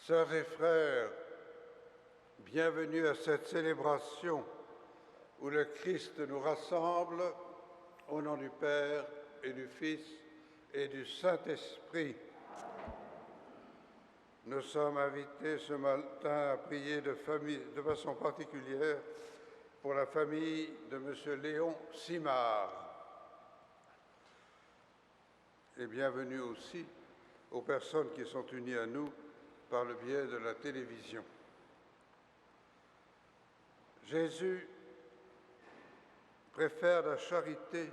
Sœurs et frères, bienvenue à cette célébration où le Christ nous rassemble au nom du Père et du Fils et du Saint-Esprit. Nous sommes invités ce matin à prier de façon particulière pour la famille de M. Léon Simard. Et bienvenue aussi aux personnes qui sont unies à nous par le biais de la télévision. Jésus préfère la charité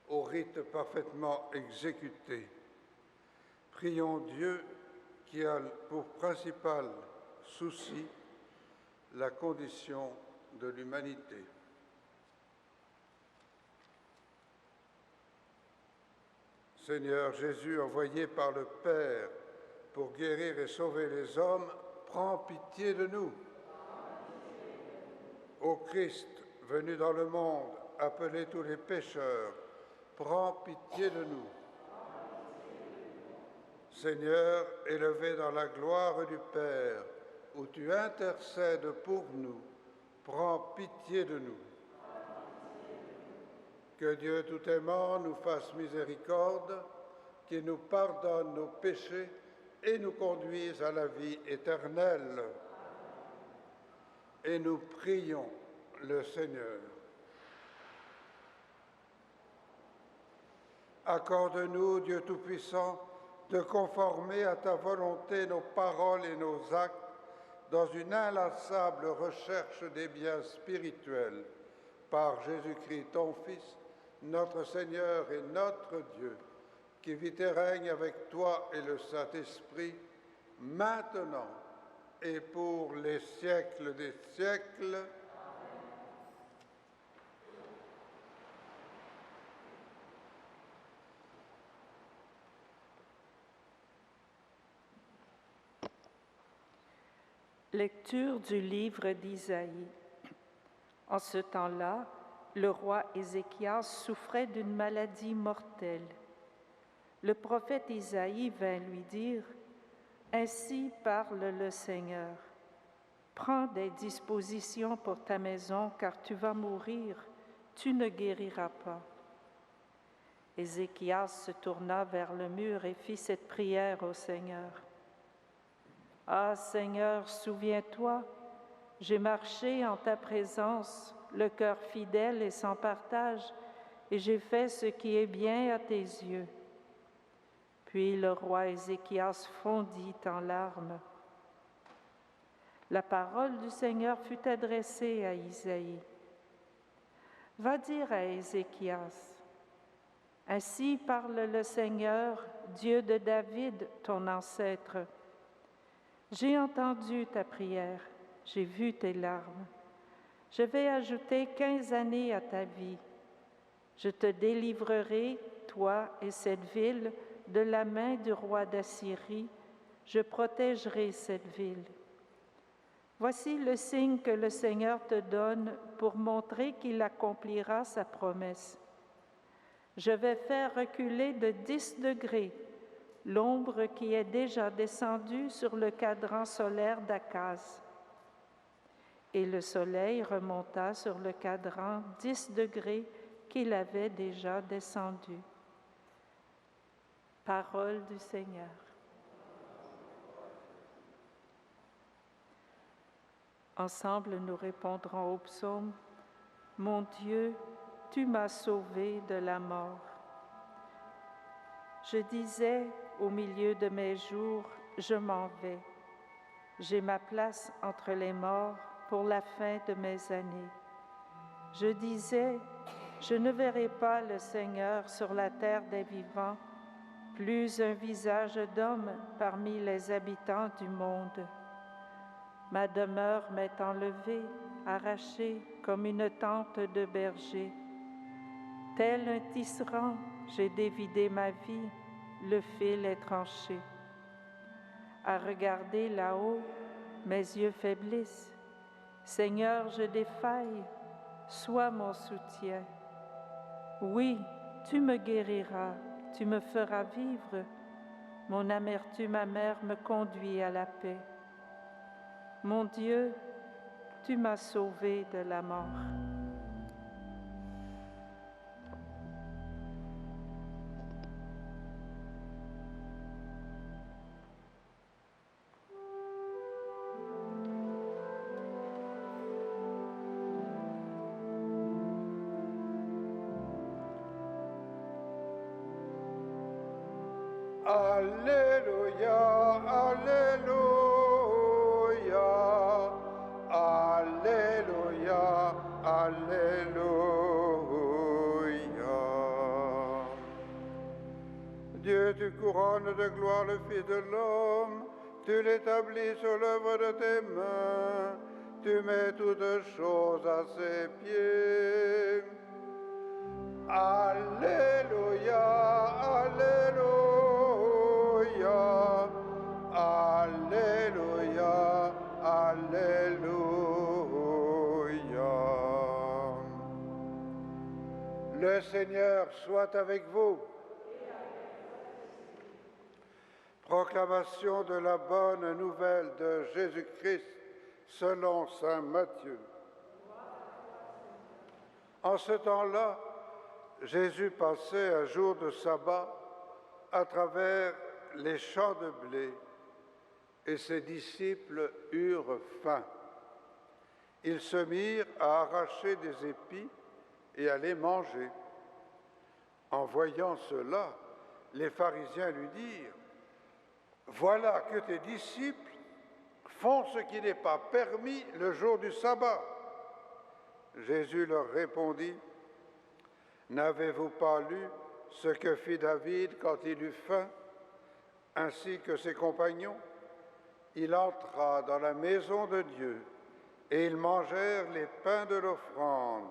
au rite parfaitement exécuté. Prions Dieu qui a pour principal souci la condition de l'humanité. Seigneur Jésus, envoyé par le Père pour guérir et sauver les hommes, prends pitié de nous. Ô Christ, venu dans le monde, appeler tous les pécheurs, prends pitié de nous. Seigneur, élevé dans la gloire du Père, où tu intercèdes pour nous, prends pitié de nous. Que Dieu tout aimant nous fasse miséricorde, qu'il nous pardonne nos péchés et nous conduise à la vie éternelle. Et nous prions le Seigneur. Accorde-nous, Dieu Tout-Puissant, de conformer à ta volonté nos paroles et nos actes dans une inlassable recherche des biens spirituels, par Jésus-Christ, ton Fils, notre Seigneur et notre Dieu, qui vit et règne avec toi et le Saint-Esprit, maintenant et pour les siècles des siècles. Lecture du livre d'Isaïe. En ce temps-là, le roi Ézéchias souffrait d'une maladie mortelle. Le prophète Isaïe vint lui dire « Ainsi parle le Seigneur. Prends des dispositions pour ta maison, car tu vas mourir, tu ne guériras pas. » Ézéchias se tourna vers le mur et fit cette prière au Seigneur. « Ah Seigneur, souviens-toi, j'ai marché en ta présence, le cœur fidèle et sans partage, et j'ai fait ce qui est bien à tes yeux. » Puis le roi Ézéchias fondit en larmes. La parole du Seigneur fut adressée à Isaïe. « Va dire à Ézéchias, ainsi parle le Seigneur, Dieu de David, ton ancêtre. J'ai entendu ta prière, j'ai vu tes larmes. Je vais ajouter 15 années à ta vie. Je te délivrerai, toi et cette ville, de la main du roi d'Assyrie. Je protégerai cette ville. Voici le signe que le Seigneur te donne pour montrer qu'il accomplira sa promesse. Je vais faire reculer de 10 degrés l'ombre qui est déjà descendue sur le cadran solaire d'Akaz. Et le soleil remonta sur le cadran 10 degrés qu'il avait déjà descendu. Parole du Seigneur. Ensemble, nous répondrons au psaume « Mon Dieu, tu m'as sauvé de la mort. » Je disais au milieu de mes jours, je m'en vais. J'ai ma place entre les morts pour la fin de mes années. Je disais, je ne verrai pas le Seigneur sur la terre des vivants, plus un visage d'homme parmi les habitants du monde. Ma demeure m'est enlevée, arrachée comme une tente de berger. Tel un tisserand, j'ai dévidé ma vie, le fil est tranché. À regarder là-haut, mes yeux faiblissent. Seigneur, je défaille, sois mon soutien. Oui, tu me guériras, tu me feras vivre. Mon amertume amère me conduit à la paix. Mon Dieu, tu m'as sauvé de la mort. Alléluia, Alléluia, Alléluia, Alléluia. Dieu, tu couronnes de gloire le Fils de l'homme, tu l'établis sur l'œuvre de tes mains, tu mets toutes choses à ses pieds. Alléluia, Alléluia, Alléluia, Alléluia. Le Seigneur soit avec vous. Proclamation de la bonne nouvelle de Jésus-Christ selon saint Matthieu. En ce temps-là, Jésus passait un jour de sabbat à travers les champs de blé et ses disciples eurent faim. Ils se mirent à arracher des épis et à les manger. En voyant cela, les pharisiens lui dirent : « Voilà que tes disciples font ce qui n'est pas permis le jour du sabbat. » Jésus leur répondit : « N'avez-vous pas lu ce que fit David quand il eut faim, ainsi que ses compagnons ? Il entra dans la maison de Dieu et ils mangèrent les pains de l'offrande.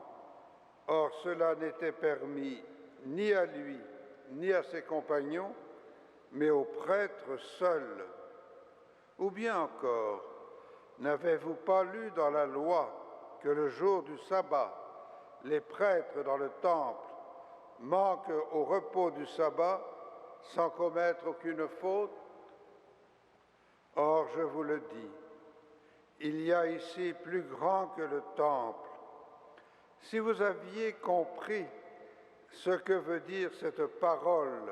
Or cela n'était permis ni à lui ni à ses compagnons, mais aux prêtres seuls. Ou bien encore, n'avez-vous pas lu dans la loi que le jour du sabbat, les prêtres dans le temple manquent au repos du sabbat sans commettre aucune faute ? Or, je vous le dis, il y a ici plus grand que le temple. Si vous aviez compris ce que veut dire cette parole,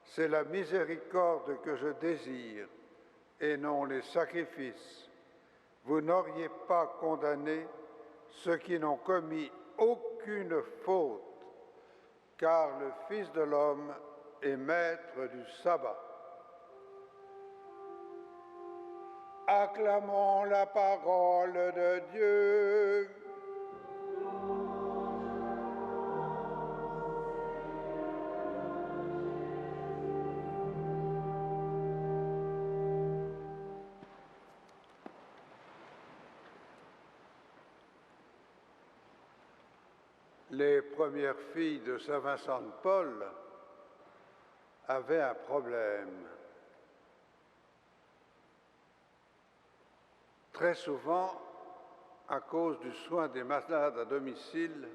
c'est la miséricorde que je désire et non les sacrifices, vous n'auriez pas condamné ceux qui n'ont commis aucune faute, car le Fils de l'homme est maître du sabbat. Acclamons la parole de Dieu. Les premières filles de Saint Vincent de Paul avaient un problème. Très souvent, à cause du soin des malades à domicile,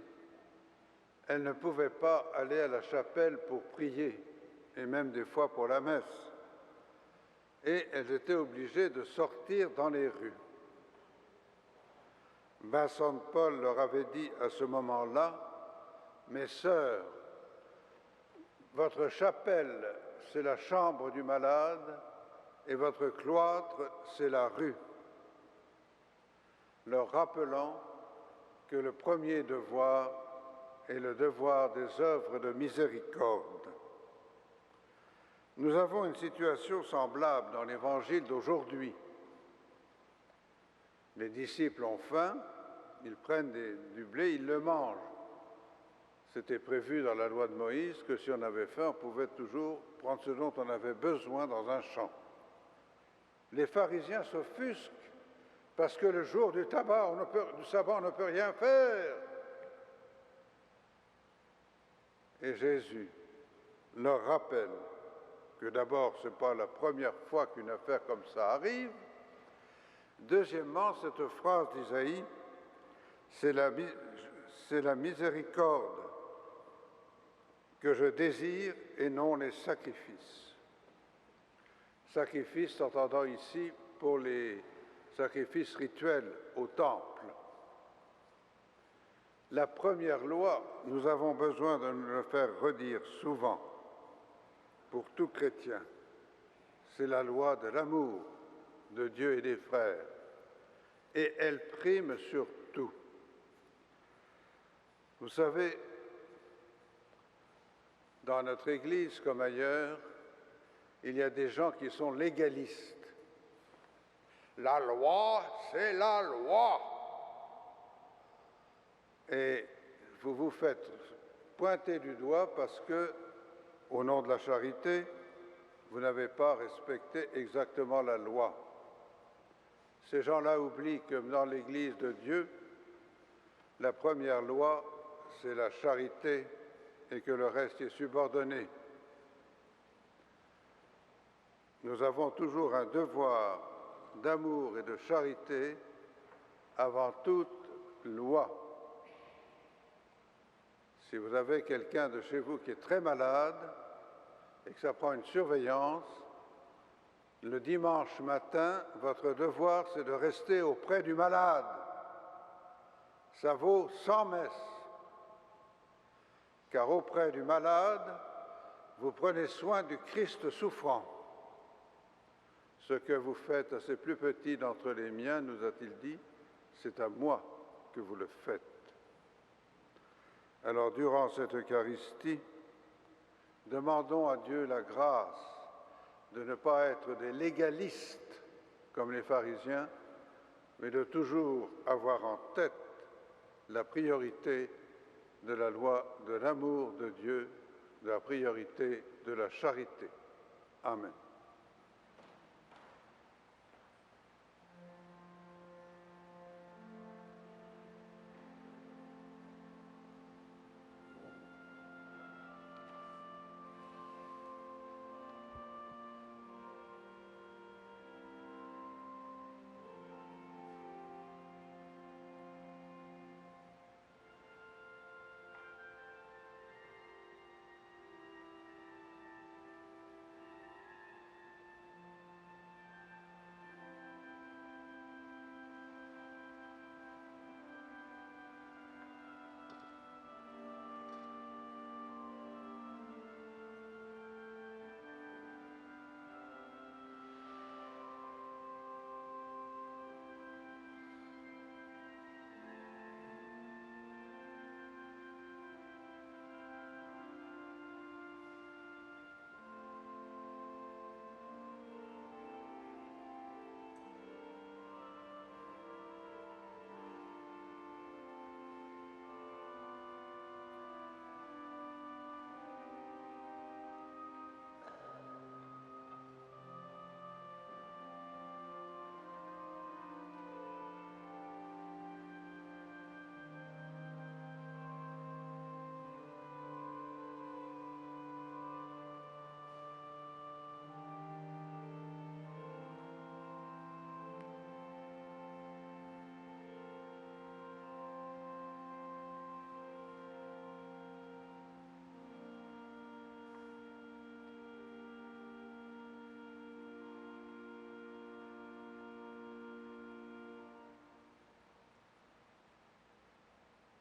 elles ne pouvaient pas aller à la chapelle pour prier, et même des fois pour la messe. Et elles étaient obligées de sortir dans les rues. Vincent de Paul leur avait dit à ce moment-là : « Mes sœurs, votre chapelle, c'est la chambre du malade, et votre cloître, c'est la rue. » Leur rappelant que le premier devoir est le devoir des œuvres de miséricorde. Nous avons une situation semblable dans l'Évangile d'aujourd'hui. Les disciples ont faim, ils prennent du blé, ils le mangent. C'était prévu dans la loi de Moïse que si on avait faim, on pouvait toujours prendre ce dont on avait besoin dans un champ. Les pharisiens s'offusquent parce que le jour du sabbat, on ne peut rien faire. Et Jésus leur rappelle que d'abord, ce n'est pas la première fois qu'une affaire comme ça arrive. Deuxièmement, cette phrase d'Isaïe, c'est la miséricorde que je désire et non les sacrifices. Sacrifice, s'entendant ici pour les sacrifices rituels au temple. La première loi, nous avons besoin de nous le faire redire souvent pour tout chrétien. C'est la loi de l'amour de Dieu et des frères. Et elle prime sur tout. Vous savez, dans notre Église comme ailleurs, il y a des gens qui sont légalistes. La loi, c'est la loi. Et vous vous faites pointer du doigt parce que, au nom de la charité, vous n'avez pas respecté exactement la loi. Ces gens-là oublient que dans l'Église de Dieu, la première loi, c'est la charité et que le reste est subordonné. Nous avons toujours un devoir d'amour et de charité avant toute loi. Si vous avez quelqu'un de chez vous qui est très malade et que ça prend une surveillance, le dimanche matin, votre devoir, c'est de rester auprès du malade. Ça vaut 100 messes. Car auprès du malade, vous prenez soin du Christ souffrant. Ce que vous faites à ces plus petits d'entre les miens, nous a-t-il dit, c'est à moi que vous le faites. Alors, durant cette Eucharistie, demandons à Dieu la grâce de ne pas être des légalistes comme les pharisiens, mais de toujours avoir en tête la priorité de la loi de l'amour de Dieu, de la priorité de la charité. Amen.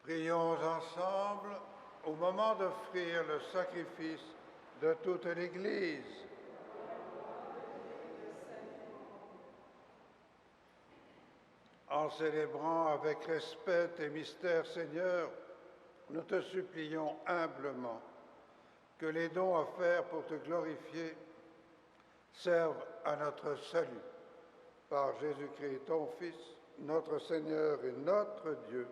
Prions ensemble au moment d'offrir le sacrifice de toute l'Église. En célébrant avec respect tes mystères, Seigneur, nous te supplions humblement que les dons offerts pour te glorifier servent à notre salut. Par Jésus-Christ, ton Fils, notre Seigneur et notre Dieu,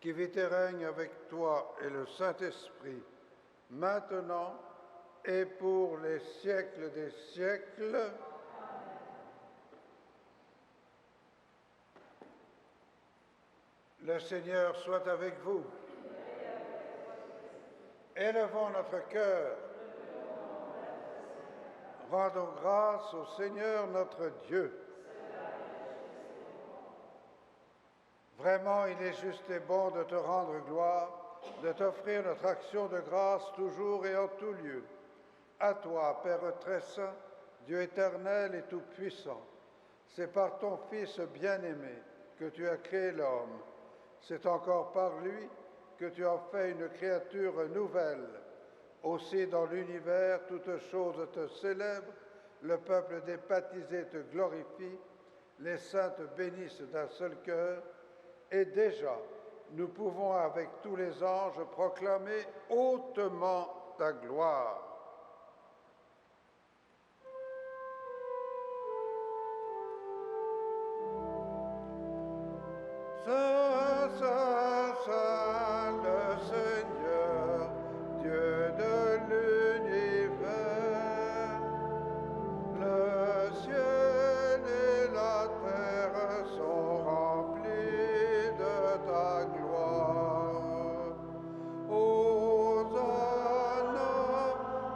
qui vit et règne avec toi et le Saint-Esprit, maintenant et pour les siècles des siècles. Le Seigneur soit avec vous. Élevons notre cœur. Rendons grâce au Seigneur notre Dieu. Vraiment, il est juste et bon de te rendre gloire, de t'offrir notre action de grâce toujours et en tout lieu. À toi, Père très saint, Dieu éternel et tout-puissant, c'est par ton Fils bien-aimé que tu as créé l'homme. C'est encore par lui que tu as fait une créature nouvelle. Aussi dans l'univers, toutes choses te célèbrent, le peuple des baptisés te glorifie, les saints te bénissent d'un seul cœur, et déjà, nous pouvons avec tous les anges proclamer hautement ta gloire. Saint, Saint, Saint, le Seigneur, Dieu de l'univers, le ciel et la terre sont remplis de ta gloire. Hosanna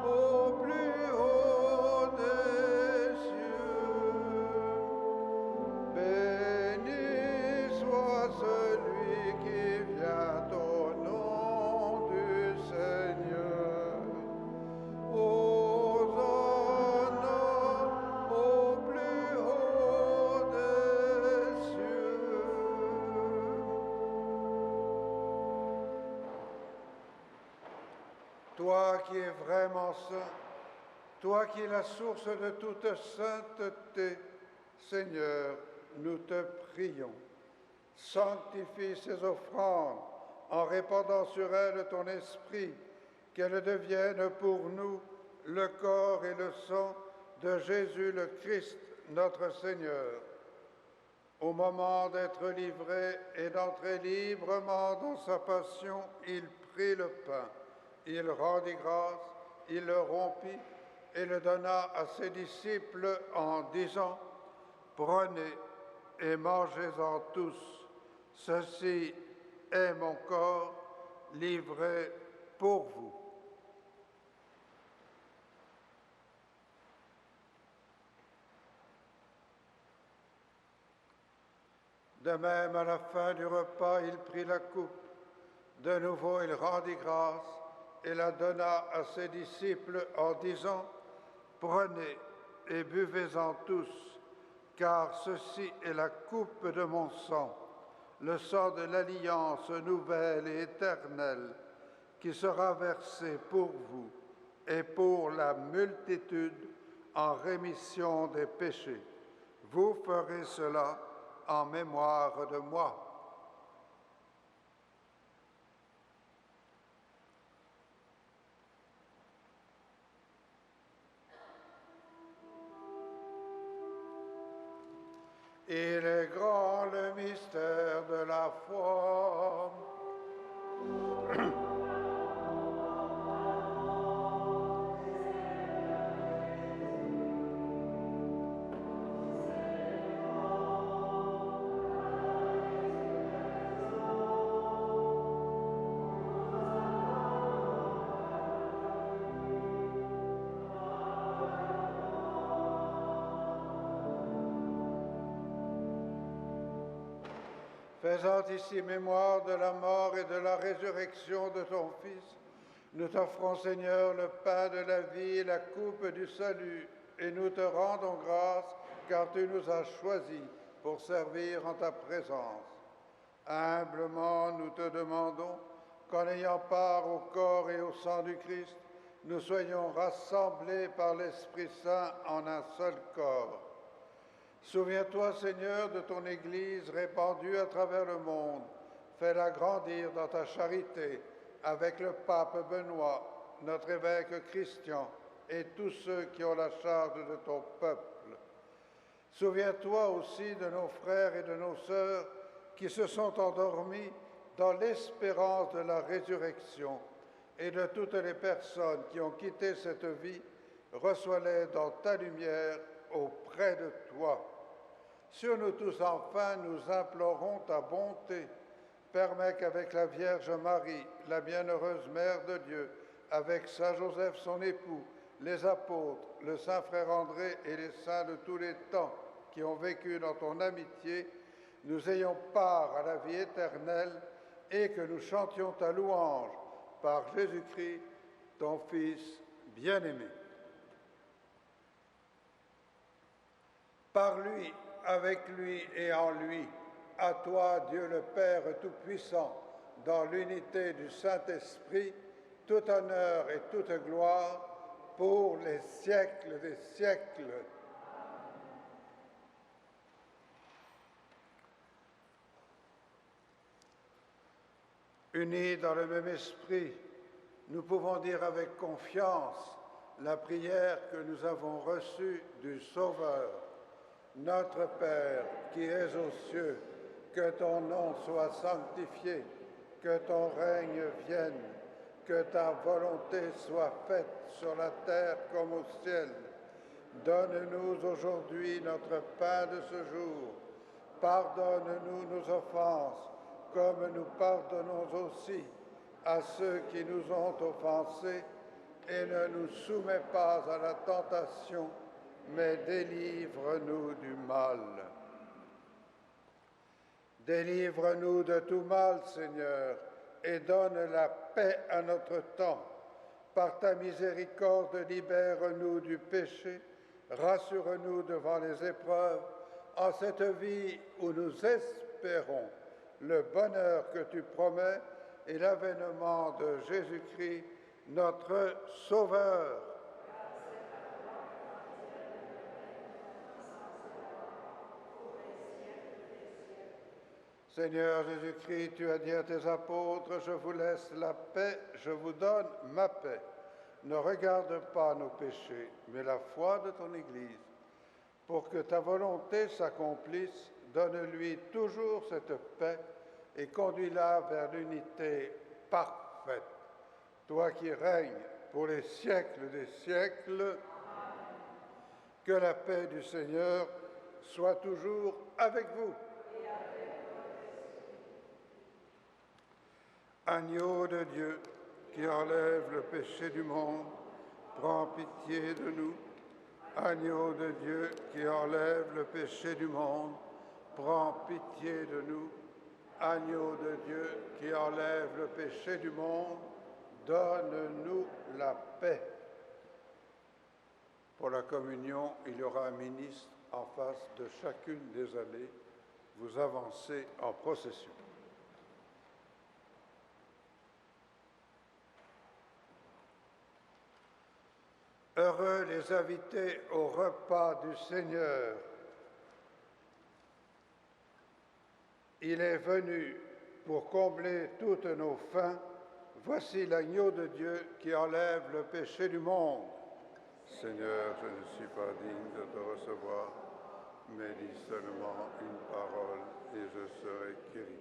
au plus haut des cieux. Béni soit celui qui vient au nom du Seigneur. Hosanna au plus haut des cieux. Toi qui es vraiment saint, toi qui es la source de toute sainteté, Seigneur, nous te prions. Sanctifie ces offrandes en répandant sur elles ton esprit, qu'elles deviennent pour nous le corps et le sang de Jésus le Christ, notre Seigneur. Au moment d'être livré et d'entrer librement dans sa passion, il prit le pain, il rendit grâce, il le rompit et le donna à ses disciples en disant: Prenez et mangez-en tous. Ceci est mon corps livré pour vous. De même, à la fin du repas, il prit la coupe. De nouveau, il rendit grâce et la donna à ses disciples en disant: Prenez et buvez-en tous, car ceci est la coupe de mon sang, le sang de l'alliance nouvelle et éternelle, qui sera versé pour vous et pour la multitude en rémission des péchés. Vous ferez cela en mémoire de moi. Il est grand le mystère de la foi. Faisant ici mémoire de la mort et de la résurrection de ton Fils, nous t'offrons, Seigneur, le pain de la vie et la coupe du salut, et nous te rendons grâce, car tu nous as choisis pour servir en ta présence. Humblement, nous te demandons qu'en ayant part au corps et au sang du Christ, nous soyons rassemblés par l'Esprit Saint en un seul corps. Souviens-toi, Seigneur, de ton Église répandue à travers le monde. Fais-la grandir dans ta charité avec le pape Benoît, notre évêque Christian et tous ceux qui ont la charge de ton peuple. Souviens-toi aussi de nos frères et de nos sœurs qui se sont endormis dans l'espérance de la résurrection et de toutes les personnes qui ont quitté cette vie. Reçois-les dans ta lumière auprès de toi. Sur nous tous, enfin, nous implorons ta bonté. Permets qu'avec la Vierge Marie, la bienheureuse Mère de Dieu, avec Saint Joseph son époux, les apôtres, le Saint Frère André et les saints de tous les temps qui ont vécu dans ton amitié, nous ayons part à la vie éternelle et que nous chantions ta louange par Jésus-Christ, ton Fils bien-aimé. Par lui, avec lui et en lui, à toi, Dieu le Père Tout-Puissant, dans l'unité du Saint-Esprit, tout honneur et toute gloire pour les siècles des siècles. Unis dans le même esprit, nous pouvons dire avec confiance la prière que nous avons reçue du Sauveur. Notre Père qui es aux cieux, que ton nom soit sanctifié, que ton règne vienne, que ta volonté soit faite sur la terre comme au ciel. Donne-nous aujourd'hui notre pain de ce jour. Pardonne-nous nos offenses, comme nous pardonnons aussi à ceux qui nous ont offensés, et ne nous soumets pas à la tentation, mais délivre-nous du mal. Délivre-nous de tout mal, Seigneur, et donne la paix à notre temps. Par ta miséricorde, libère-nous du péché, rassure-nous devant les épreuves, en cette vie où nous espérons le bonheur que tu promets et l'avènement de Jésus-Christ, notre Sauveur. Seigneur Jésus-Christ, tu as dit à tes apôtres, je vous laisse la paix, je vous donne ma paix. Ne regarde pas nos péchés, mais la foi de ton Église. Pour que ta volonté s'accomplisse, donne-lui toujours cette paix et conduis-la vers l'unité parfaite. Toi qui règnes pour les siècles des siècles, que la paix du Seigneur soit toujours avec vous. Agneau de Dieu, qui enlève le péché du monde, prends pitié de nous. Agneau de Dieu, qui enlève le péché du monde, prends pitié de nous. Agneau de Dieu, qui enlève le péché du monde, donne-nous la paix. Pour la communion, il y aura un ministre en face de chacune des allées. Vous avancez en procession. Heureux les invités au repas du Seigneur. Il est venu pour combler toutes nos faims. Voici l'agneau de Dieu qui enlève le péché du monde. Seigneur, je ne suis pas digne de te recevoir, mais dis seulement une parole et je serai guéri.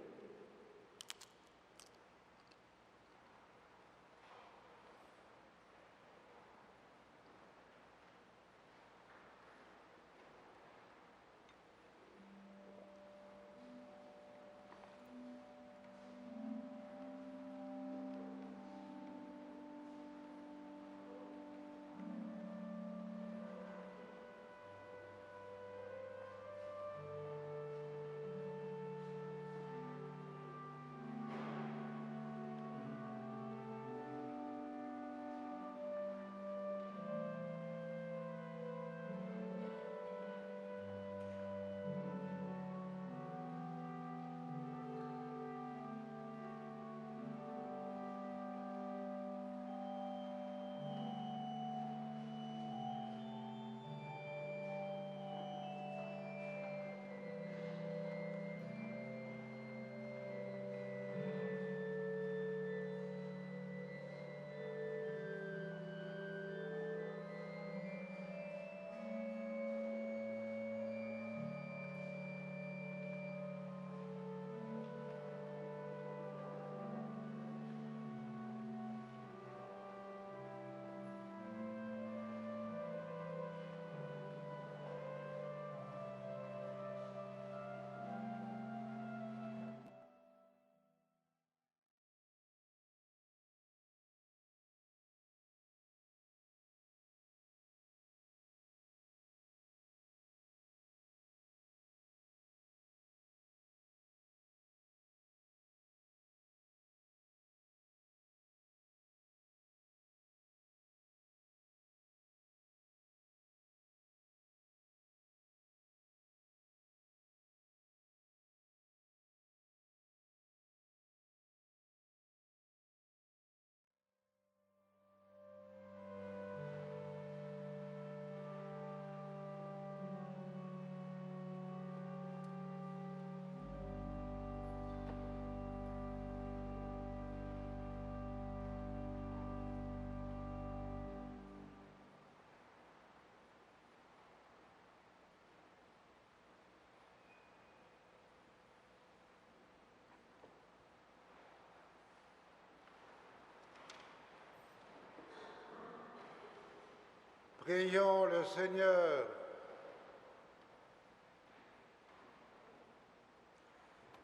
Prions le Seigneur.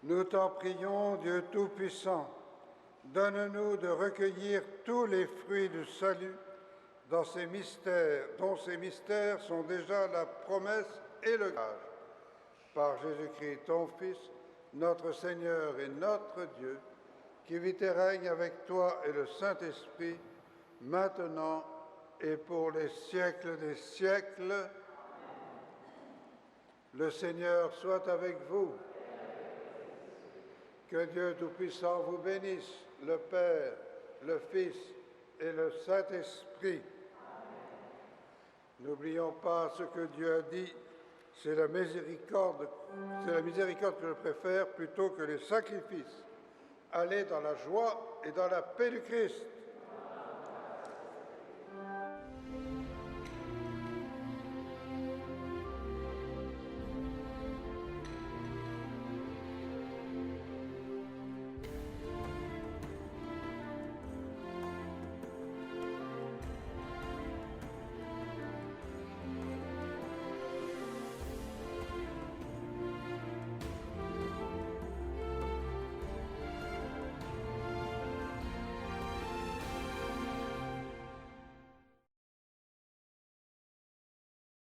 Nous t'en prions, Dieu Tout-Puissant, donne-nous de recueillir tous les fruits du salut dont ces mystères sont déjà la promesse et le gage. Par Jésus-Christ, ton Fils, notre Seigneur et notre Dieu, qui vit et règne avec toi et le Saint-Esprit, maintenant et pour les siècles des siècles. Le Seigneur soit avec vous. Que Dieu Tout-Puissant vous bénisse, le Père, le Fils et le Saint-Esprit. N'oublions pas ce que Dieu a dit, c'est la miséricorde que je préfère plutôt que les sacrifices. Allez dans la joie et dans la paix du Christ.